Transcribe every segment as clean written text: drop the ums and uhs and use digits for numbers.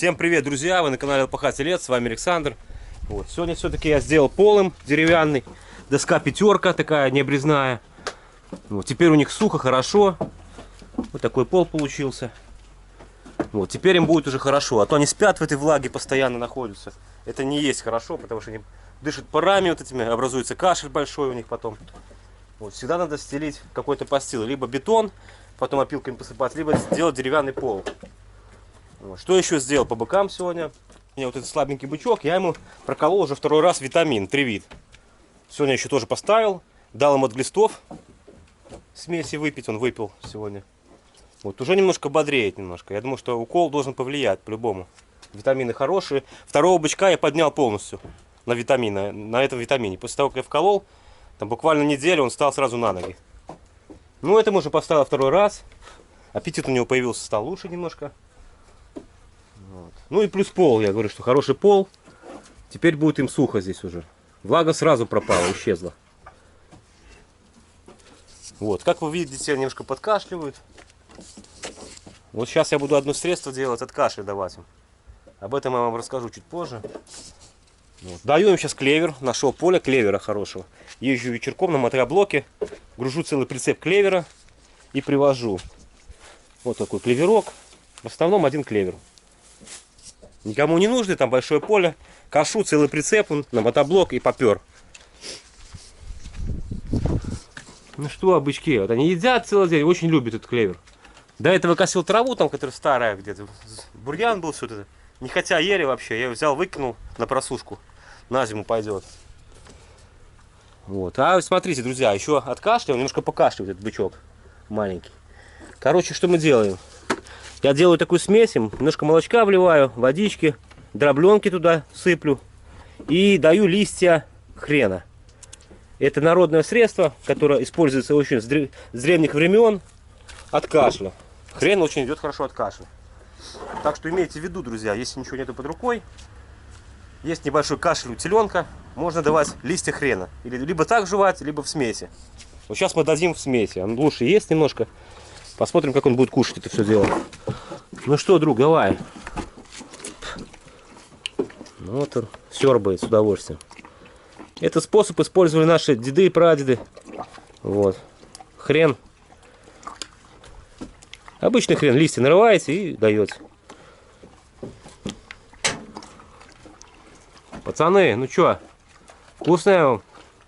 Всем привет, друзья! Вы на канале ЛПХ Телец, с вами Александр. Вот. Сегодня все-таки я сделал полым деревянный. Доска пятерка такая необрезная. Вот. Теперь у них сухо, хорошо. Вот такой пол получился. Вот. Теперь им будет уже хорошо. А то они спят в этой влаге, постоянно находятся. Это не есть хорошо, потому что они дышат парами вот этими, образуется кашель большой у них потом. Вот. Всегда надо стелить какой-то постил. Либо бетон, потом опилками посыпать, либо сделать деревянный пол. Вот. Что еще сделал по бокам сегодня? У меня вот этот слабенький бычок, я ему проколол уже второй раз витамин, Тривит. Сегодня еще тоже поставил, дал ему от глистов смеси выпить, он выпил сегодня. Вот уже немножко бодреет немножко. Я думаю, что укол должен повлиять по-любому. Витамины хорошие. Второго бычка я поднял полностью на витамины, на этом витамине. После того, как я вколол, там буквально неделю он встал сразу на ноги. Ну, этому уже поставил второй раз. Аппетит у него появился, стал лучше немножко. Вот. Ну и плюс пол, я говорю, что хороший пол. Теперь будет им сухо здесь уже. Влага сразу пропала, исчезла. Вот, как вы видите, немножко подкашливают. Вот сейчас я буду одно средство делать, от кашля давать им. Об этом я вам расскажу чуть позже. Вот. Даю им сейчас клевер, нашел поле клевера хорошего. Езжу вечерком на мотоблоке, гружу целый прицеп клевера и привожу. Вот такой клеверок. В основном один клевер. Никому не нужно, там большое поле. Кашу, целый прицеп на мотоблок и попер. Ну что, бычки, вот они едят целый день, очень любят этот клевер. До этого косил траву, там, которая старая где-то. Бурьян был, все это. Не хотя ели вообще, я взял, выкинул на просушку. На зиму пойдет. Вот. А смотрите, друзья, еще от кашля, он немножко покашливает этот бычок маленький. Короче, что мы делаем? Я делаю такую смесь, немножко молочка вливаю, водички, дробленки туда сыплю и даю листья хрена. Это народное средство, которое используется очень с древних времен от кашля. Хрен очень идет хорошо от кашля. Так что имейте в виду, друзья, если ничего нету под рукой, есть небольшой кашель у теленка, можно давать листья хрена. Или либо так жевать, либо в смеси. Вот сейчас мы дадим в смеси, он лучше есть немножко. Посмотрим, как он будет кушать это все дело. Ну что, друг, давай. Ну вот он сёрбает с удовольствием. Это способ использовали наши деды и прадеды. Вот. Хрен. Обычный хрен. Листья нарываете и даете. Пацаны, ну чё? Вкусная вам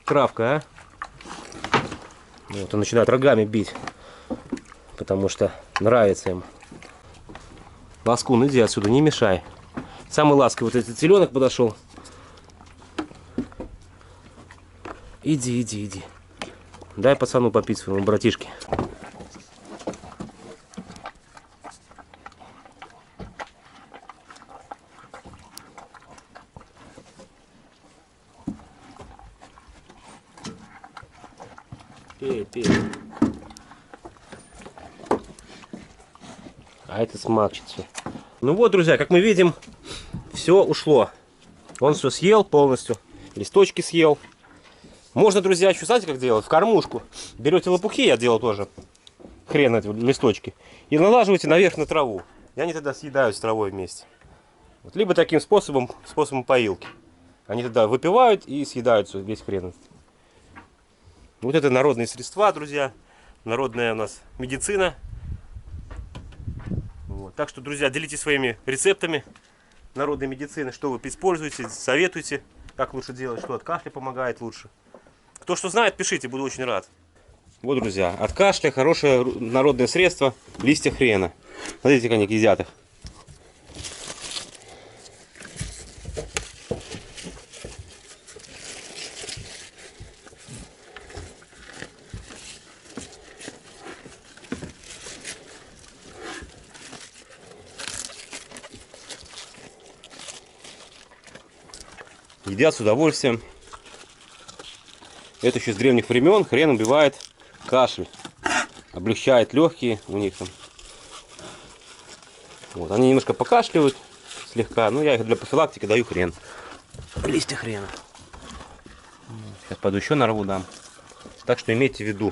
травка, а? Вот он начинает рогами бить. Потому что нравится им. Ласкун, иди отсюда, не мешай. Самый ласковый вот этот теленок подошел. Иди, иди, иди. Дай пацану попить своему братишке. Пей, пей. А это смачится. Ну вот, друзья, как мы видим, все ушло. Он все съел полностью. Листочки съел. Можно, друзья, еще знаете, как делать? В кормушку берете лопухи, я делал тоже. Хрен эти листочки. И налаживаете наверх на траву. И они тогда съедают с травой вместе. Вот. Либо таким способом поилки. Они тогда выпивают и съедают весь хрен. Вот это народные средства, друзья. Народная у нас медицина. Вот. Так что, друзья, делитесь своими рецептами народной медицины, что вы используете, советуйте, как лучше делать, что от кашля помогает лучше. Кто что знает, пишите, буду очень рад. Вот, друзья, от кашля хорошее народное средство — листья хрена. Смотрите, как они едят их. Едят с удовольствием. Это еще с древних времен. Хрен убивает кашель. Облегчает легкие у них там. Вот. Они немножко покашливают слегка. Но я их для профилактики даю хрен. Листья хрена. Сейчас пойду еще нарву дам. Так что имейте в виду.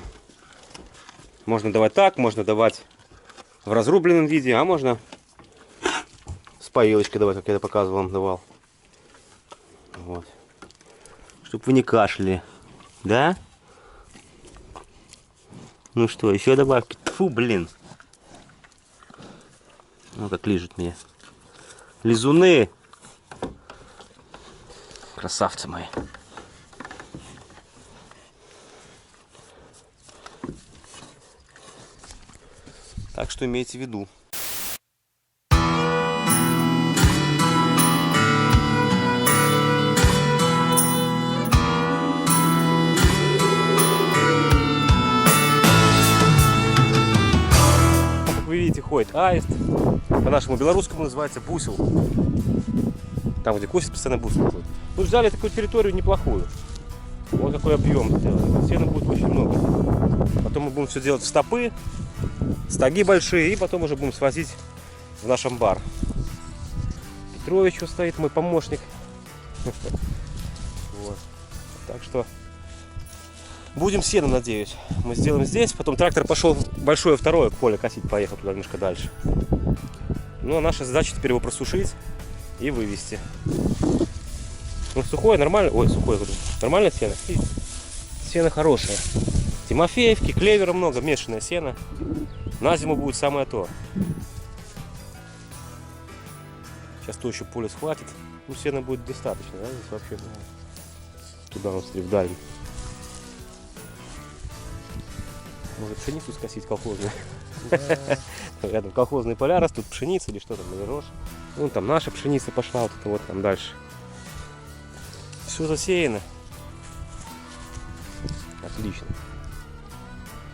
Можно давать так, можно давать в разрубленном виде, а можно поилочкой давай, как я это показывал, вам давал. Вот. Чтоб вы не кашляли. Да? Ну что, еще добавки? Фу, блин. Ну как лижут меня. Лизуны. Красавцы мои. Так что имейте в виду. Как вы видите, ходит аист. По-нашему белорусскому называется бусел. Там, где косит, постоянно бусел ходит. Мы взяли такую территорию неплохую. Вот какой объем сделали. Сена будет очень много. Потом мы будем все делать в стопы, стаги большие, и потом уже будем свозить в наш амбар. Петрович стоит, мой помощник. Вот. Так что будем сено, надеюсь. Мы сделаем здесь. Потом трактор пошел большое второе поле косить, поехал туда немножко дальше. Ну а наша задача теперь его просушить и вывести. Ну сухое, нормально. Ой, сухое, нормальное сено. И сено хорошее. Тимофеевки, клевера много, мешанное сено. На зиму будет самое то. Сейчас то еще поле схватит. Ну, сена будет достаточно, да? Здесь вообще туда он в дальний. Может пшеницу скосить колхозную? Рядом колхозные поля растут, пшеница или что там, или рожь. Вон там наша пшеница пошла, вот это вот там дальше. Все засеяно. Отлично.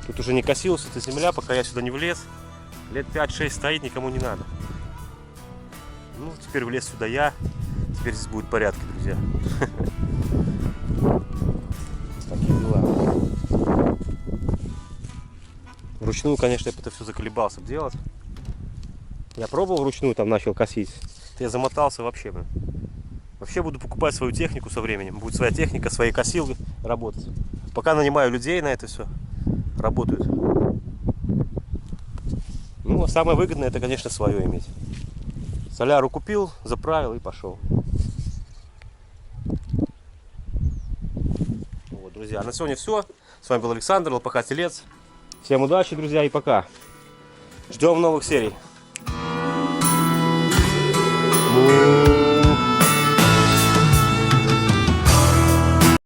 Тут уже не косилась эта земля, пока я сюда не влез. Лет 5-6 стоит, никому не надо. Ну, теперь влез сюда я. Теперь здесь будет порядки, друзья. Такие дела. Вручную, конечно, я это все заколебался делать. Я пробовал вручную, там начал косить. Я замотался вообще. Вообще буду покупать свою технику со временем. Будет своя техника, свои косилки работать. Пока нанимаю людей на это все. Работают. Ну, а самое выгодное, это, конечно, свое иметь. Соляру купил, заправил и пошел. Вот, друзья, на сегодня все. С вами был Александр, ЛПХ Телец. Всем удачи, друзья, и пока. Ждем новых серий.